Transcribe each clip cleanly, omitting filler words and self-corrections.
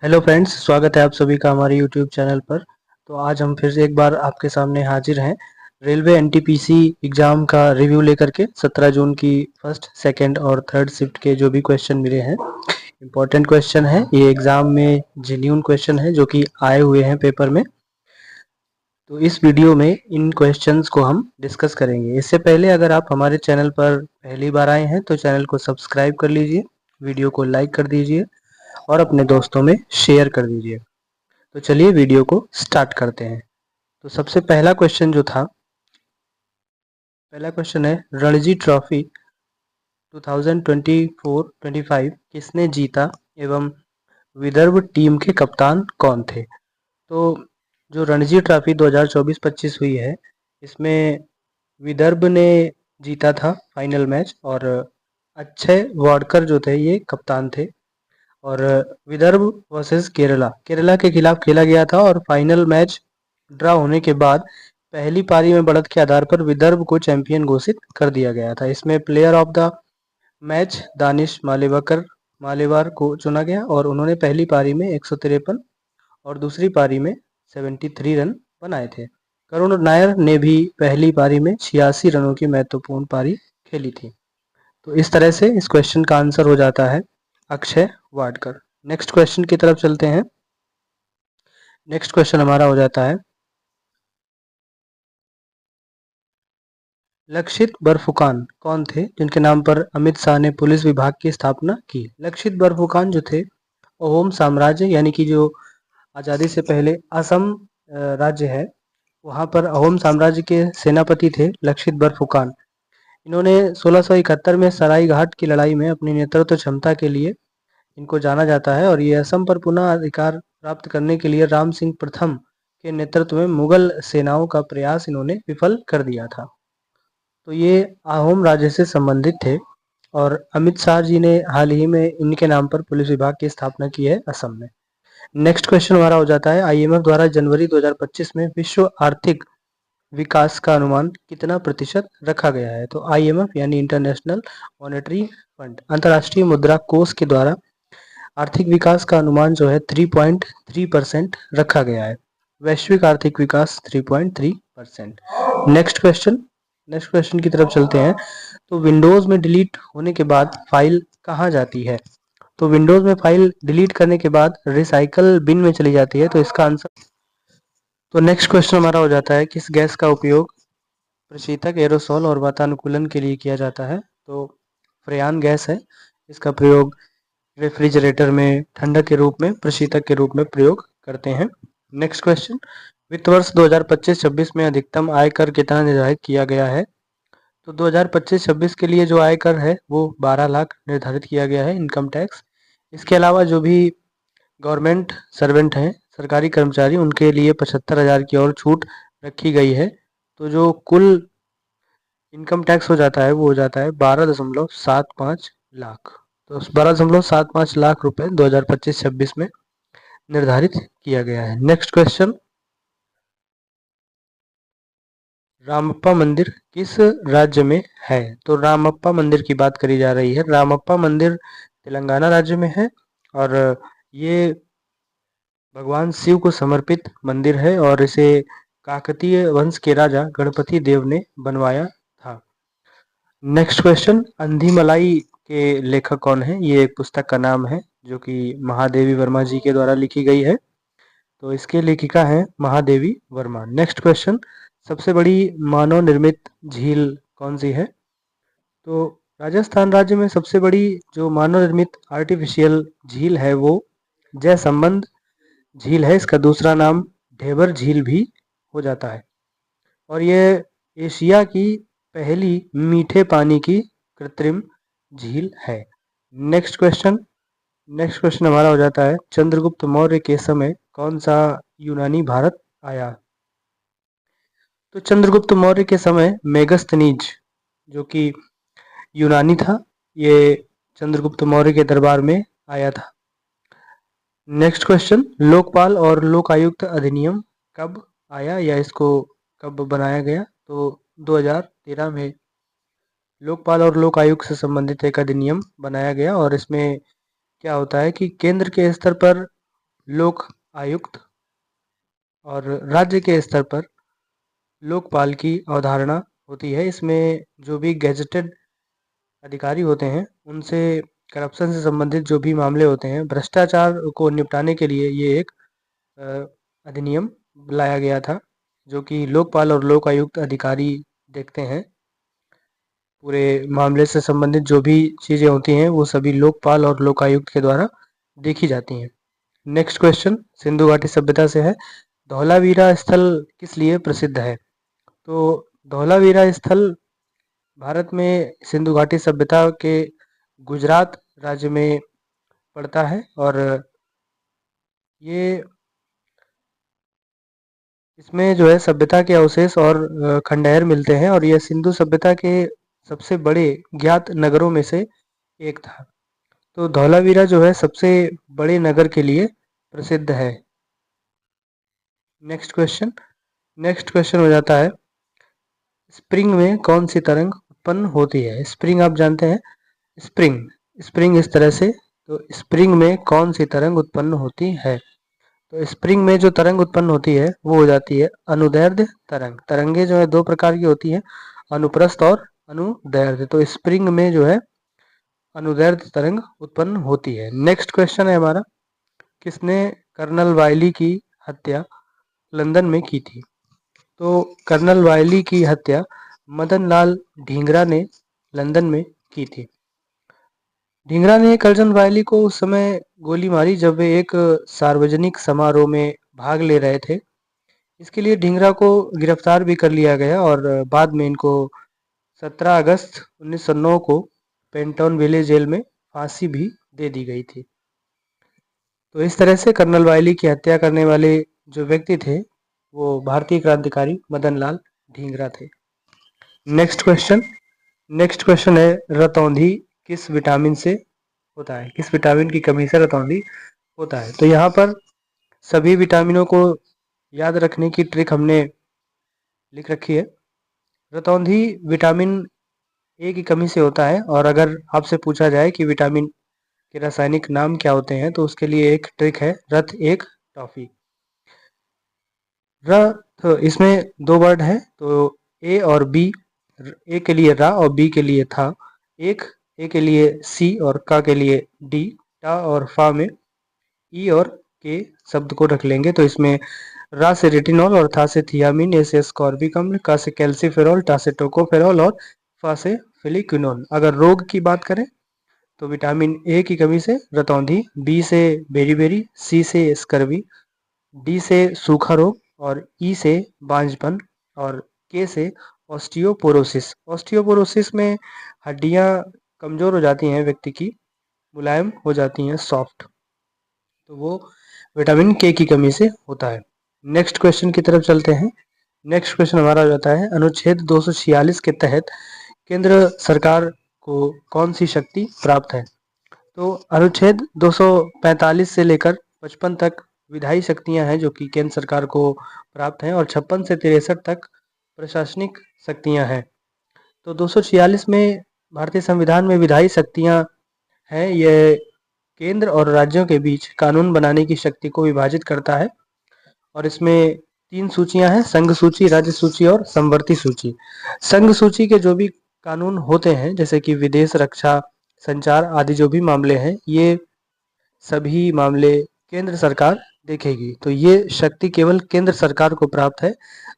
Hello friends, स्वागत है आप सभी का हमारे यूट्यूब चैनल पर। तो आज हम फिर से एक बार आपके सामने हाजिर हैं रेलवे एनटीपीसी एग्ज़ाम का रिव्यू लेकर के। 17 जून की फर्स्ट, सेकंड और थर्ड शिफ्ट के जो भी क्वेश्चन मिले हैं, इम्पोर्टेंट क्वेश्चन है ये। एग्ज़ाम में जेन्युइन क्वेश्चन है जो कि आए हुए हैं पेपर में। तो इस वीडियो में इन क्वेश्चंस को हम डिस्कस करेंगे। इससे पहले अगर आप हमारे चैनल पर पहली बार आए हैं तो चैनल को सब्सक्राइब कर लीजिए, वीडियो को लाइक कर दीजिए और अपने दोस्तों में शेयर कर दीजिए। तो चलिए वीडियो को स्टार्ट करते हैं। तो सबसे पहला क्वेश्चन है, रणजी ट्रॉफी 2024-25 किसने जीता एवं विदर्भ टीम के कप्तान कौन थे? तो जो रणजी ट्रॉफी 2024-25 हुई है, इसमें विदर्भ ने जीता था फाइनल मैच और अक्षय वाडकर जो थे ये कप्तान थे। और विदर्भ वर्सेस केरला के खिलाफ खेला गया था और फाइनल मैच ड्रा होने के बाद पहली पारी में बढ़त के आधार पर विदर्भ को चैंपियन घोषित कर दिया गया था। इसमें player of the match Danish Malewar को चुना गया और उन्होंने पहली पारी में 153 और दूसरी पारी में 73 रन बनाए थे। करुण नायर ने भी पहली पारी में 86 रनों की महत्वपूर्ण पारी खेली थी। तो इस तरह से इस क्वेश्चन का आंसर हो जाता है अक्षय वाडकर। नेक्स्ट क्वेश्चन की तरफ चलते हैं। नेक्स्ट क्वेश्चन हमारा हो जाता है, लक्षित बरफुकान कौन थे जिनके नाम पर अमित शाह ने पुलिस विभाग की स्थापना की? लक्षित बरफुकान जो थे, अहोम साम्राज्य यानी कि जो आज़ादी से पहले असम राज्य है, वहाँ पर अहोम साम्राज्य के सेनापति थे लक्षित बरफुकान। इन्होंने 1671 में सराय घाट की लड़ाई में अपनी नेतृत्व क्षमता के लिए इनको जाना जाता है और ये असम पर पुनः अधिकार प्राप्त करने के लिए राम सिंह प्रथम के नेतृत्व में मुगल सेनाओं का प्रयास इन्होंने विफल कर दिया था। तो ये अहोम राज्य से संबंधित थे और अमित शाह जी ने हाल ही में इनके नाम पर पुलिस विभाग की स्थापना की है असम में। नेक्स्ट क्वेश्चन हमारा हो जाता है, आईएमएफ द्वारा जनवरी 2025 में विश्व आर्थिक विकास का अनुमान कितना प्रतिशत रखा गया है? तो आईएमएफ यानी इंटरनेशनल मॉनेटरी फंड, अंतर्राष्ट्रीय मुद्रा कोष के द्वारा आर्थिक विकास का अनुमान जो है 3.3% रखा गया है। वैश्विक आर्थिक विकास 3.3%। नेक्स्ट क्वेश्चन की तरफ चलते हैं। तो विंडोज में डिलीट होने के बाद फाइल कहाँ जाती है? तो विंडोज में फाइल डिलीट करने के बाद रिसाइकल बिन में चली जाती है। तो इसका आंसर, तो नेक्स्ट क्वेश्चन हमारा हो जाता है, किस गैस का उपयोग प्रशीतक, एरोसोल और वातानुकूलन के लिए किया जाता है? तो फ्रेयान गैस है। इसका प्रयोग रेफ्रिजरेटर में ठंडक के रूप में, प्रशीतक के रूप में प्रयोग करते हैं। नेक्स्ट क्वेश्चन, वित्त वर्ष 2025-26 में अधिकतम आय कर कितना निर्धारित किया गया है? तो 2025-26 के लिए जो आय कर है वो 12 लाख निर्धारित किया गया है, इनकम टैक्स। इसके अलावा जो भी गवर्नमेंट सर्वेंट हैं, सरकारी कर्मचारी, उनके लिए 75,000 की और छूट रखी गई है। तो जो कुल इनकम टैक्स हो जाता है वो हो जाता है 12.75 लाख। तो 12.75 लाख रुपए 2025-26 में निर्धारित किया गया है। नेक्स्ट क्वेश्चन, रामप्पा मंदिर किस राज्य में है? तो रामप्पा मंदिर की बात करी जा रही है। रामप्पा मंदिर तेलंगाना राज्य में है और ये भगवान शिव को समर्पित मंदिर है और इसे काकतीय वंश के राजा गणपति देव ने बनवाया था। नेक्स्ट क्वेश्चन, अंधीमलाई के लेखक कौन है? ये एक पुस्तक का नाम है जो कि महादेवी वर्मा जी के द्वारा लिखी गई है। तो इसके लेखिका है महादेवी वर्मा। नेक्स्ट क्वेश्चन, सबसे बड़ी मानव निर्मित झील कौन सी है? तो राजस्थान राज्य में सबसे बड़ी जो मानव निर्मित आर्टिफिशियल झील है वो जयसंबंध झील है। इसका दूसरा नाम ढेबर झील भी हो जाता है और ये एशिया की पहली मीठे पानी की कृत्रिम झील है। नेक्स्ट क्वेश्चन हमारा हो जाता है, चंद्रगुप्त मौर्य के समय कौन सा यूनानी भारत आया? तो चंद्रगुप्त मौर्य के समय मेगस्थनीज जो कि यूनानी था, ये चंद्रगुप्त मौर्य के दरबार में आया था। नेक्स्ट क्वेश्चन, लोकपाल और लोकायुक्त अधिनियम कब आया या इसको कब बनाया गया? तो 2013 में लोकपाल और लोक आयोग से संबंधित एक अधिनियम बनाया गया और इसमें क्या होता है कि केंद्र के स्तर पर लोक आयुक्त और राज्य के स्तर पर लोकपाल की अवधारणा होती है। इसमें जो भी गैजेटेड अधिकारी होते हैं उनसे करप्शन से संबंधित जो भी मामले होते हैं, भ्रष्टाचार को निपटाने के लिए ये एक अधिनियम लाया गया था, जो कि लोकपाल और लोकायुक्त अधिकारी देखते हैं। पूरे मामले से संबंधित जो भी चीज़ें होती हैं वो सभी लोकपाल और लोकायुक्त के द्वारा देखी जाती हैं। नेक्स्ट क्वेश्चन सिंधु घाटी सभ्यता से है। धौलावीरा स्थल किस लिए प्रसिद्ध है? तो धौलावीरा स्थल भारत में सिंधु घाटी सभ्यता के गुजरात राज्य में पड़ता है और ये इसमें जो है सभ्यता के अवशेष और खंडहर मिलते हैं और यह सिंधु सभ्यता के सबसे बड़े ज्ञात नगरों में से एक था। तो धौलावीरा जो है सबसे बड़े नगर के लिए प्रसिद्ध है। नेक्स्ट क्वेश्चन हो जाता है, स्प्रिंग में कौन सी तरंग उत्पन्न होती है? स्प्रिंग आप जानते हैं, स्प्रिंग इस तरह से, तो स्प्रिंग में कौन सी तरंग उत्पन्न होती है? तो स्प्रिंग में जो तरंग उत्पन्न होती है वो हो जाती है अनुदैर्ध्य तरंग। तरंगे जो है दो प्रकार की होती हैं, अनुप्रस्थ और अनुदैर्ध्य। तो स्प्रिंग में जो है अनुदैर्ध्य तरंग उत्पन्न होती है। नेक्स्ट क्वेश्चन है हमारा, किसने कर्नल वायली की हत्या लंदन में की थी? तो कर्नल वायली की हत्या मदन लाल ढींगरा ने लंदन में की थी। ढींगरा ने कर्नल वायली को उस समय गोली मारी जब वे एक सार्वजनिक समारोह में भाग ले रहे थे। इसके लिए ढींगरा को गिरफ्तार भी कर लिया गया और बाद में इनको 17 अगस्त 1909 को पेंटन विले जेल में फांसी भी दे दी गई थी। तो इस तरह से कर्नल वायली की हत्या करने वाले जो व्यक्ति थे वो भारतीय क्रांतिकारी मदन लाल ढींगरा थे। नेक्स्ट क्वेश्चन है, रतौंधी किस विटामिन से होता है? किस विटामिन की कमी से रतौंधी होता है? तो यहाँ पर सभी विटामिनों को याद रखने की ट्रिक हमने लिख रखी है। रतौंधी विटामिन ए की कमी से होता है और अगर आपसे पूछा जाए कि विटामिन के रासायनिक नाम क्या होते हैं तो उसके लिए एक ट्रिक है, रथ एक टॉफी। रथ इसमें दो वर्ड है, तो ए और बी, ए के लिए रा और बी के लिए था। एक ए के लिए सी और का के लिए डी, टा और फा में ई और के शब्द को रख लेंगे। तो इसमें रा से रेटिनॉल और था से थियामिन, ए से स्कॉर्बिक अम्ल, का से कैल्सीफेरॉल, टा से टोकोफेरॉल और फा से फिलिक्विनोल। अगर रोग की बात करें तो विटामिन ए की कमी से रतौंधी, बी से बेरीबेरी, सी से स्कर्वी, डी से सूखा रोग और ई से बांझपन और के से ऑस्टियोपोरोसिस। ऑस्टियोपोरोसिस में हड्डियां कमजोर हो जाती हैं व्यक्ति की, मुलायम हो जाती हैं, सॉफ्ट, तो वो विटामिन के की कमी से होता है। नेक्स्ट क्वेश्चन की तरफ चलते हैं। नेक्स्ट क्वेश्चन हमारा हो जाता है, अनुच्छेद 246 के तहत केंद्र सरकार को कौन सी शक्ति प्राप्त है? तो अनुच्छेद 245 से लेकर 55 तक विधायी शक्तियां हैं जो कि केंद्र सरकार को प्राप्त हैं और 56 से 63 तक प्रशासनिक शक्तियां हैं। तो 246 में भारतीय संविधान में विधायी शक्तियां हैं, यह केंद्र और राज्यों के बीच कानून बनाने की शक्ति को विभाजित करता है और इसमें 3 सूचियां हैं, संघ सूची, राज्य सूची और समवर्ती सूची। संघ सूची के जो भी कानून होते हैं जैसे कि विदेश, रक्षा, संचार आदि जो भी मामले हैं, ये सभी मामले केंद्र सरकार देखेगी। तो ये शक्ति केवल केंद्र सरकार को प्राप्त है,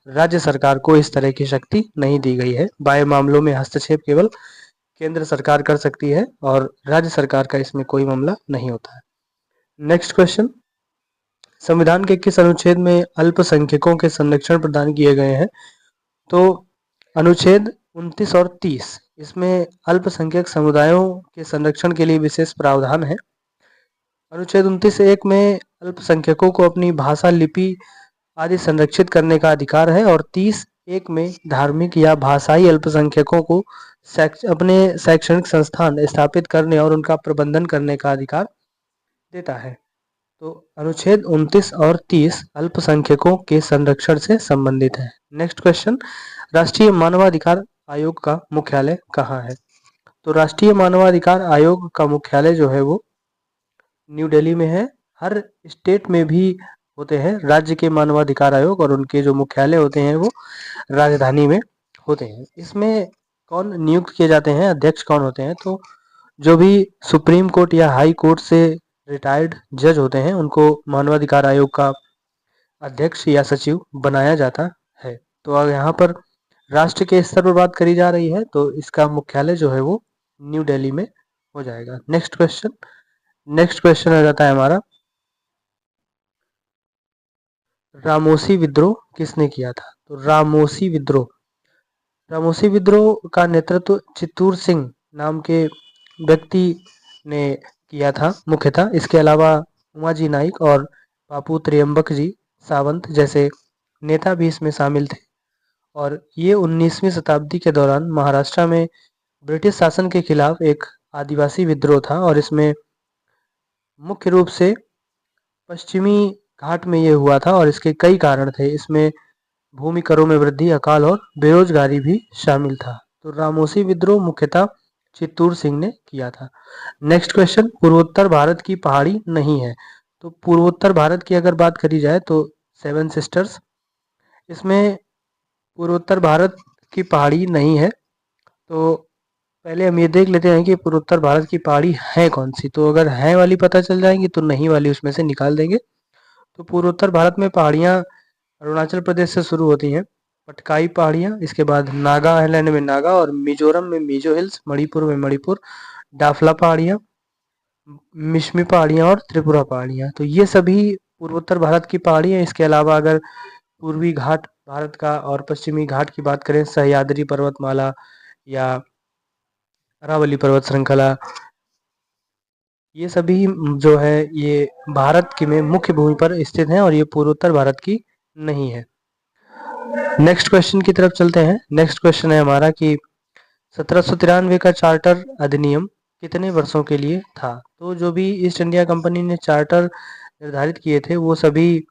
राज्य सरकार को इस तरह की शक्ति नहीं दी गई है। बाह्य मामलों में हस्तक्षेप केवल केंद्र सरकार कर सकती है और राज्य सरकार का इसमें कोई मामला नहीं होता है। नेक्स्ट क्वेश्चन, संविधान के किस अनुच्छेद में अल्पसंख्यकों के संरक्षण प्रदान किए गए हैं? तो अनुच्छेद 29 और 30, इसमें अल्पसंख्यक समुदायों के संरक्षण के लिए विशेष प्रावधान है। अनुच्छेद 29(1) में अल्पसंख्यकों को अपनी भाषा, लिपि आदि संरक्षित करने का अधिकार है और 30(1) में धार्मिक या भाषाई अल्पसंख्यकों को अपने शैक्षणिक संस्थान स्थापित करने और उनका प्रबंधन करने का अधिकार देता है। तो अनुच्छेद 29 और 30 अल्पसंख्यकों के संरक्षण से संबंधित है। नेक्स्ट क्वेश्चन, राष्ट्रीय मानवाधिकार आयोग का मुख्यालय कहाँ है? तो राष्ट्रीय मानवाधिकार आयोग का मुख्यालय जो है वो न्यू दिल्ली में है हर स्टेट में भी होते हैं राज्य के मानवाधिकार आयोग, और उनके जो मुख्यालय होते हैं वो राजधानी में होते हैं। इसमें कौन नियुक्त किए जाते हैं, अध्यक्ष कौन होते हैं? तो जो भी सुप्रीम कोर्ट या हाई कोर्ट से रिटायर्ड जज होते हैं उनको मानवाधिकार आयोग का अध्यक्ष या सचिव बनाया जाता है। तो अब यहाँ पर राष्ट्र के स्तर पर बात करी जा रही है, तो इसका मुख्यालय जो है वो न्यू दिल्ली में हो जाएगा। नेक्स्ट क्वेश्चन आ जाता है हमारा, रामोसी विद्रोह किसने किया था? तो रामोसी विद्रोह का नेतृत्व चित्तूर सिंह नाम के व्यक्ति ने किया था मुख्यतः। इसके अलावा उमाजी नाइक और बापू त्रियंबक जी सावंत जैसे नेता भी इसमें शामिल थे। और ये 19वीं शताब्दी के दौरान महाराष्ट्र में ब्रिटिश शासन के खिलाफ एक आदिवासी विद्रोह था, और इसमें मुख्य रूप से पश्चिमी घाट में ये हुआ था, और इसके कई कारण थे। इसमें भूमि करों में वृद्धि, अकाल और बेरोजगारी भी शामिल था। तो रामोसी विद्रोह मुख्यतः चित्तूर सिंह ने किया था। नेक्स्ट क्वेश्चन, पूर्वोत्तर भारत की पहाड़ी नहीं है। तो पूर्वोत्तर भारत की अगर बात करी जाए तो 7 सिस्टर्स, इसमें पूर्वोत्तर भारत की पहाड़ी नहीं है। तो पहले हम ये देख लेते हैं कि पूर्वोत्तर भारत की पहाड़ी है कौन सी। तो अगर है वाली पता चल जाएंगी तो नहीं वाली उसमें से निकाल देंगे। तो पूर्वोत्तर भारत में पहाड़ियाँ अरुणाचल प्रदेश से शुरू होती हैं, पटकाई पहाड़ियाँ, इसके बाद नागालैंड में नागा, और मिजोरम में मिजो हिल्स, मणिपुर में मणिपुर, डाफला पहाड़ियाँ, मिशमी पहाड़ियाँ और त्रिपुरा पहाड़ियाँ। तो ये सभी पूर्वोत्तर भारत की पहाड़ी हैं। इसके अलावा अगर पूर्वी घाट भारत का और पश्चिमी घाट की बात करें, सह्याद्री पर्वतमाला या अरावली पर्वत श्रृंखला, ये सभी जो है ये भारत की में मुख्य भूमि पर स्थित हैं, और ये पूर्वोत्तर भारत की नहीं है। नेक्स्ट क्वेश्चन की तरफ चलते हैं। नेक्स्ट क्वेश्चन है हमारा कि 1793 का चार्टर अधिनियम कितने वर्षों के लिए था? तो जो भी ईस्ट इंडिया कंपनी ने चार्टर निर्धारित किए थे वो सभी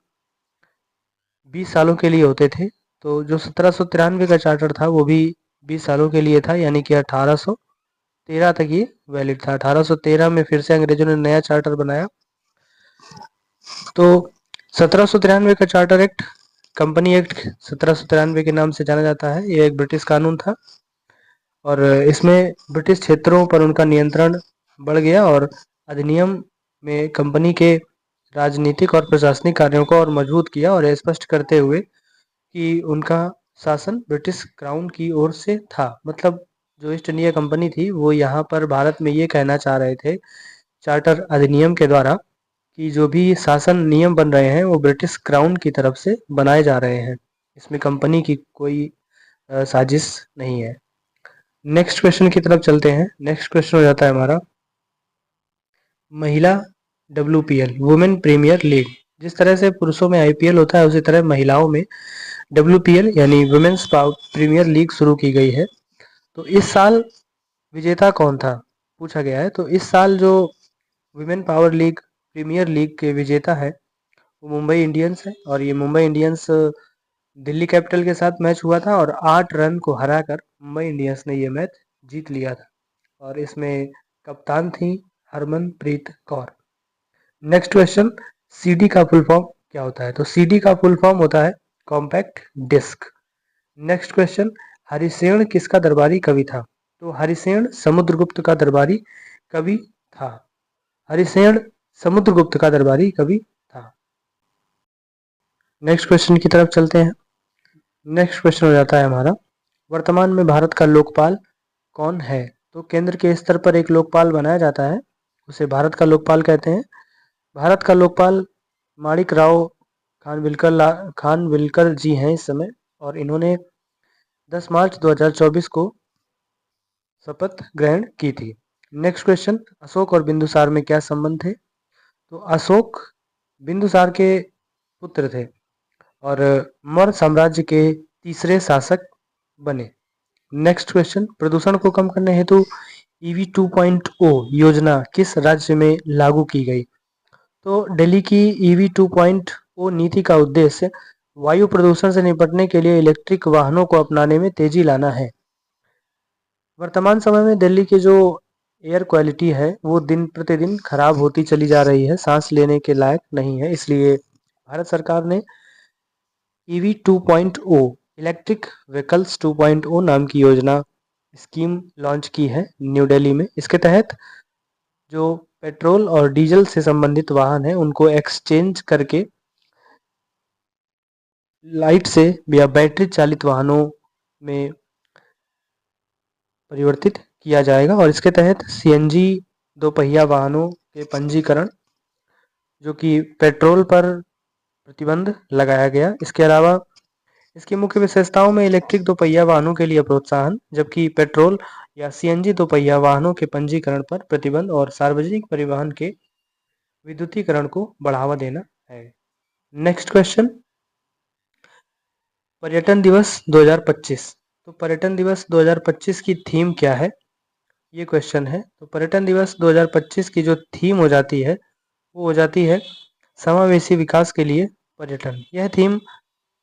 20 सालों के लिए होते थे। तो जो 1793 का चार्टर था वो भी 20 सालों के लिए था, यानी कि 1813 तक ये वैलिड था। 1813 में फिर से अंग्रेजों ने नया चार्टर बनाया। तो 1793 का चार्टर एक्ट, कंपनी एक्ट 1793 के नाम से जाना जाता है। ये एक ब्रिटिश कानून था, और इसमें ब्रिटिश क्षेत्रों पर उनका नियंत्रण बढ़ गया, और अधिनियम में कंपनी के राजनीतिक और प्रशासनिक कार्यों को और मजबूत किया, और यह स्पष्ट करते हुए कि उनका शासन ब्रिटिश क्राउन की ओर से था। मतलब जो ईस्ट इंडिया कंपनी थी वो यहाँ पर भारत में ये कहना चाह रहे थे चार्टर अधिनियम के द्वारा कि जो भी शासन नियम बन रहे हैं वो ब्रिटिश क्राउन की तरफ से बनाए जा रहे हैं, इसमें कंपनी की कोई साजिश नहीं है। नेक्स्ट क्वेश्चन की तरफ चलते हैं। नेक्स्ट क्वेश्चन हो जाता है हमारा, महिला WPL वुमेन प्रीमियर लीग। जिस तरह से पुरुषों में IPL होता है उसी तरह महिलाओं में WPL यानी वुमेन्स प्रीमियर लीग शुरू की गई है। तो इस साल विजेता कौन था पूछा गया है। तो इस साल जो women power league premier league के विजेता है वो मुंबई इंडियंस है, और ये मुंबई इंडियंस दिल्ली कैपिटल के साथ मैच हुआ था, और 8 रन को हराकर मुंबई इंडियंस ने ये मैच जीत लिया था, और इसमें कप्तान थी Harmanpreet Kaur. Next question, CD का फुल फॉर्म क्या होता है? तो CD का फुल फॉर्म होता है compact disc. Next question, Harisena किसका दरबारी कवि था? तो हरिसेन समुद्रगुप्त का दरबारी कवि था। हरिसेन समुद्रगुप्त का दरबारी कवि था। नेक्स्ट क्वेश्चन की तरफ चलते हैं। नेक्स्ट क्वेश्चन हो जाता है हमारा, वर्तमान में भारत का लोकपाल कौन है? तो केंद्र के स्तर पर एक लोकपाल बनाया जाता है, उसे भारत का लोकपाल कहते हैं। भारत का लोकपाल माणिक राव खानविलकर जी हैं इस समय, और इन्होंने 10 मार्च 2024 को शपथ ग्रहण की थी। नेक्स्ट क्वेश्चन, अशोक और बिंदुसार में क्या संबंध थे? तो अशोक बिंदुसार के पुत्र थे, और मौर्य साम्राज्य के तीसरे शासक बने। नेक्स्ट क्वेश्चन, प्रदूषण को कम करने हेतु EV 2.0 योजना किस राज्य में लागू की गई? तो दिल्ली की EV 2.0 नीति का उद्देश्य वायु प्रदूषण से निपटने के लिए इलेक्ट्रिक वाहनों को अपनाने में तेजी लाना है। वर्तमान समय में दिल्ली के जो एयर क्वालिटी है वो दिन प्रतिदिन खराब होती चली जा रही है, सांस लेने के लायक नहीं है। इसलिए भारत सरकार ने ईवी 2.0 इलेक्ट्रिक व्हीकल्स 2.0 नाम की योजना स्कीम लॉन्च की है न्यू दिल्ली में। इसके तहत जो पेट्रोल और डीजल से संबंधित वाहन है उनको एक्सचेंज करके लाइट से या बैटरी चालित वाहनों में परिवर्तित किया जाएगा और इसके तहत सीएनजी दोपहिया वाहनों के पंजीकरण जो कि पेट्रोल पर प्रतिबंध लगाया गया। इसके अलावा इसकी मुख्य विशेषताओं में इलेक्ट्रिक दोपहिया वाहनों के लिए प्रोत्साहन, जबकि पेट्रोल या सीएनजी दोपहिया वाहनों के पंजीकरण पर प्रतिबंध और सार्वजनिक परिवहन के विद्युतीकरण को बढ़ावा देना है। नेक्स्ट क्वेश्चन, पर्यटन दिवस 2025। तो पर्यटन दिवस 2025 की थीम क्या है, ये क्वेश्चन है। तो पर्यटन दिवस 2025 की जो थीम हो जाती है वो हो जाती है समावेशी विकास के लिए पर्यटन। यह थीम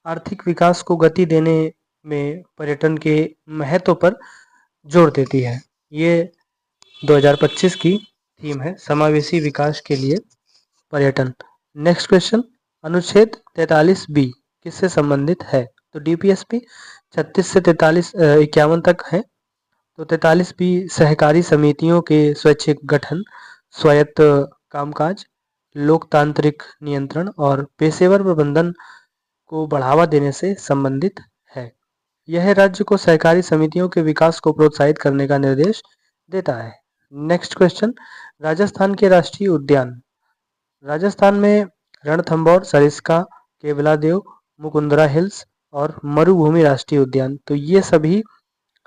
आर्थिक विकास को गति देने में पर्यटन के महत्व पर जोर देती है। ये 2025 की थीम है, समावेशी विकास के लिए पर्यटन। नेक्स्ट क्वेश्चन, अनुच्छेद 43 बी किससे संबंधित है। तो डीपीएसपी 36 से 51 तक है। तो 43 बी सहकारी समितियों के स्वैच्छिक गठन, स्वायत्त कामकाज, लोकतांत्रिक नियंत्रण और पेशेवर प्रबंधन को बढ़ावा देने से संबंधित है। यह राज्य को सहकारी समितियों के विकास को प्रोत्साहित करने का निर्देश देता है। नेक्स्ट क्वेश्चन, राजस्थान के राष्ट्रीय उद्यान। राजस्थान में रणथंभौर, सरिस्का, केवलादेव, मुकुंदरा हिल्स और मरुभूमि राष्ट्रीय उद्यान, तो ये सभी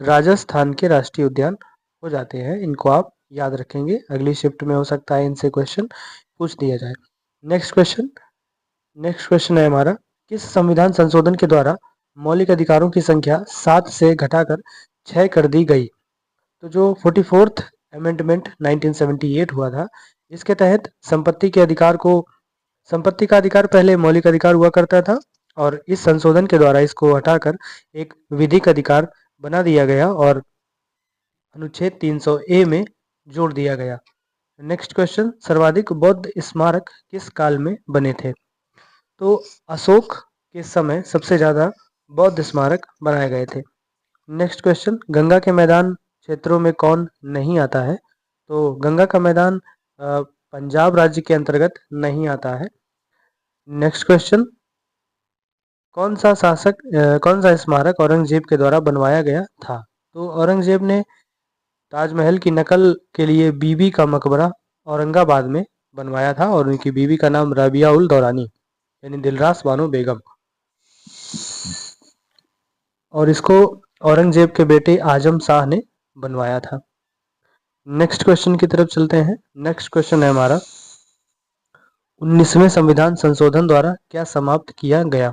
राजस्थान के राष्ट्रीय उद्यान हो जाते हैं। इनको आप याद रखेंगे, अगली शिफ्ट में हो सकता है इनसे क्वेश्चन पूछ दिया जाए। नेक्स्ट क्वेश्चन है हमारा, किस संविधान संशोधन के द्वारा मौलिक अधिकारों की संख्या 7 से घटाकर 6 कर दी गई। तो जो 44th अमेंडमेंट 1978 हुआ था, इसके तहत संपत्ति का अधिकार पहले मौलिक अधिकार हुआ करता था और इस संशोधन के द्वारा इसको हटाकर एक विधिक अधिकार बना दिया गया और अनुच्छेद 300 ए में जोड़ दिया गया। नेक्स्ट क्वेश्चन, सर्वाधिक बौद्ध स्मारक किस काल में बने थे। तो अशोक के समय सबसे ज्यादा बौद्ध स्मारक बनाए गए थे। नेक्स्ट क्वेश्चन, गंगा के मैदान क्षेत्रों में कौन नहीं आता है। तो गंगा का मैदान पंजाब राज्य के अंतर्गत नहीं आता है। नेक्स्ट क्वेश्चन, कौन सा स्मारक औरंगजेब के द्वारा बनवाया गया था। तो औरंगजेब ने ताजमहल की नकल के लिए बीबी का मकबरा औरंगाबाद में बनवाया था और उनकी बीबी का नाम रबिया उल दौरानी यानी दिलरास बानो बेगम, और इसको औरंगजेब के बेटे आजम शाह ने बनवाया था। नेक्स्ट क्वेश्चन की तरफ चलते हैं। नेक्स्ट क्वेश्चन है हमारा, 19वें संविधान संशोधन द्वारा क्या समाप्त किया गया।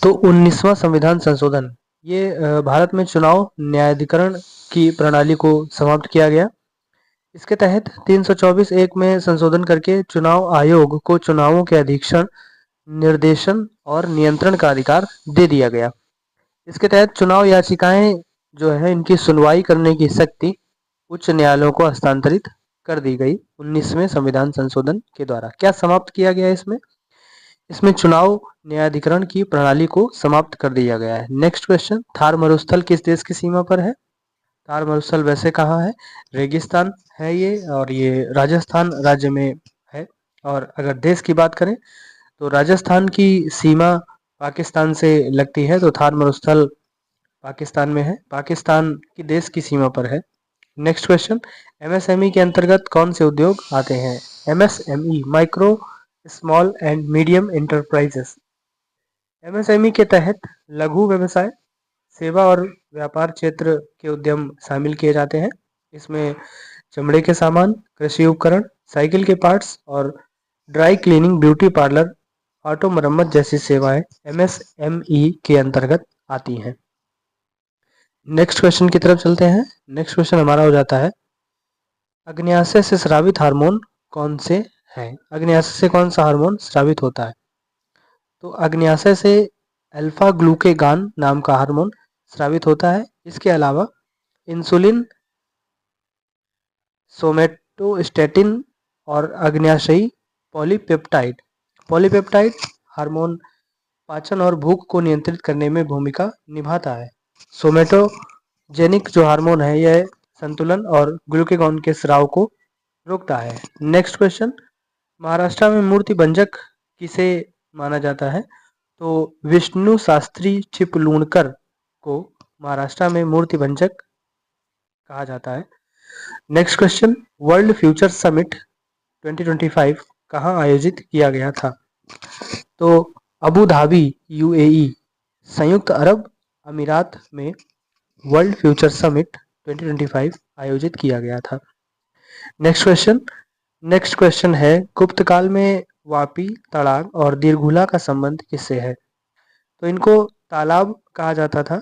तो 19वां संविधान संशोधन ये भारत में चुनाव न्यायाधिकरण की प्रणाली को समाप्त किया गया। इसके तहत 324(1) में संशोधन करके चुनाव आयोग को चुनावों के अधीक्षण, निर्देशन और नियंत्रण का अधिकार दे दिया गया। इसके तहत चुनाव याचिकाएं जो है इनकी सुनवाई करने की शक्ति उच्च न्यायालयों को हस्तांतरित कर दी गई 19वें संविधान संशोधन के द्वारा। क्या समाप्त किया गया इसमें चुनाव न्यायाधिकरण की प्रणाली को समाप्त कर दिया गया है। नेक्स्ट क्वेश्चन, थार मरुस्थल किस देश की सीमा पर है। थार मरुस्थल वैसे कहाँ है, रेगिस्तान है ये, और ये राजस्थान राज्य में है। और अगर देश की बात करें तो राजस्थान की सीमा पाकिस्तान से लगती है, तो थार मरुस्थल पाकिस्तान में है, पाकिस्तान की देश की सीमा पर है। नेक्स्ट क्वेश्चन, एमएसएमई के अंतर्गत कौन से उद्योग आते हैं। MSME micro small and medium enterprises. MSME के तहत लघु व्यवसाय, सेवा और व्यापार क्षेत्र के उद्यम शामिल किए जाते हैं। इसमें चमड़े के सामान, कृषि उपकरण, साइकिल के पार्ट्स और dry cleaning, beauty parlour, auto मरम्मत जैसी सेवाएं एमएसएमई के अंतर्गत आती हैं। नेक्स्ट क्वेश्चन की तरफ चलते हैं। नेक्स्ट क्वेश्चन हमारा हो जाता है, अग्न्याशय से स्रावित हार्मोन कौन से हैं। अग्न्याशय से कौन सा हार्मोन स्रावित होता है। तो अग्न्याशय से अल्फा ग्लूकेगान नाम का हार्मोन स्रावित होता है। इसके अलावा इंसुलिन सोमेटोस्टेटिन और अग्न्याशयी पॉलीपेप्टाइड। पॉलीपेप्टाइड हार्मोन पाचन और भूख को नियंत्रित करने में भूमिका निभाता है। सोमेटोजेनिक जो हार्मोन है यह संतुलन और ग्लूकेगॉन के स्राव को रोकता है। नेक्स्ट क्वेश्चन, महाराष्ट्र में मूर्ति भंजक किसे माना जाता है? तो विष्णु शास्त्री चिपलूणकर को महाराष्ट्र में मूर्ति भंजक कहा जाता है। Next question, world future summit 2025 कहाँ आयोजित किया गया था? तो अबू धाबी यूएई संयुक्त अरब अमीरात में वर्ल्ड फ्यूचर समिट 2025 आयोजित किया गया था। नेक्स्ट क्वेश्चन है, गुप्त काल में वापी, तड़ाग और दीर्घुला का संबंध किससे है? तो इनको तालाब कहा जाता था।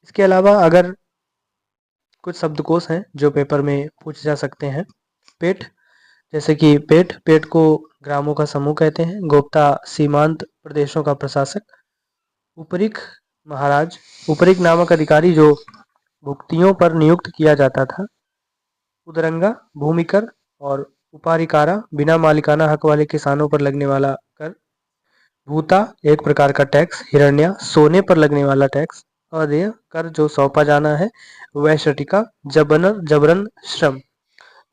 इसके अलावा अगर कुछ शब्दकोश हैं जो पेपर में पूछे जा सकते हैं। पेट, जैसे कि पेट को ग्रामों का समूह कहते हैं। गोप्ता सीमांत प्रदेशों का प्रशासक। उपरिक महाराज, उपरिक नामक अधिकारी जो भुक्तियों पर नियुक्त किया जाता था। उदरंगा भूमिकर और उपारिकारा बिना मालिकाना हक वाले किसानों पर लगने वाला कर। भूता एक प्रकार का टैक्स। हिरण्या सोने पर लगने वाला टैक्स। अदेय कर जो सौंपा जाना है। वैशटिका जबरन श्रम।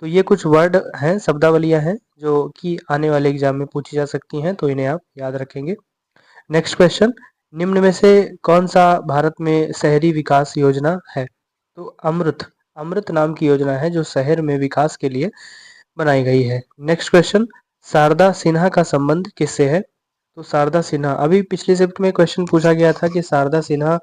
तो ये कुछ वर्ड हैं, शब्दावलियां हैं जो कि आने वाले एग्जाम में पूछी जा सकती हैं, तो इन्हें आप याद रखेंगे। नेक्स्ट क्वेश्चन, निम्न में से कौन सा भारत में शहरी विकास योजना है? तो अमृत नाम की योजना है जो शहर में विकास के लिए बनाई गई है। नेक्स्ट क्वेश्चन, शारदा सिन्हा का संबंध किससे है? तो शारदा सिन्हा, अभी पिछले शिफ्ट में क्वेश्चन पूछा गया था कि शारदा सिन्हा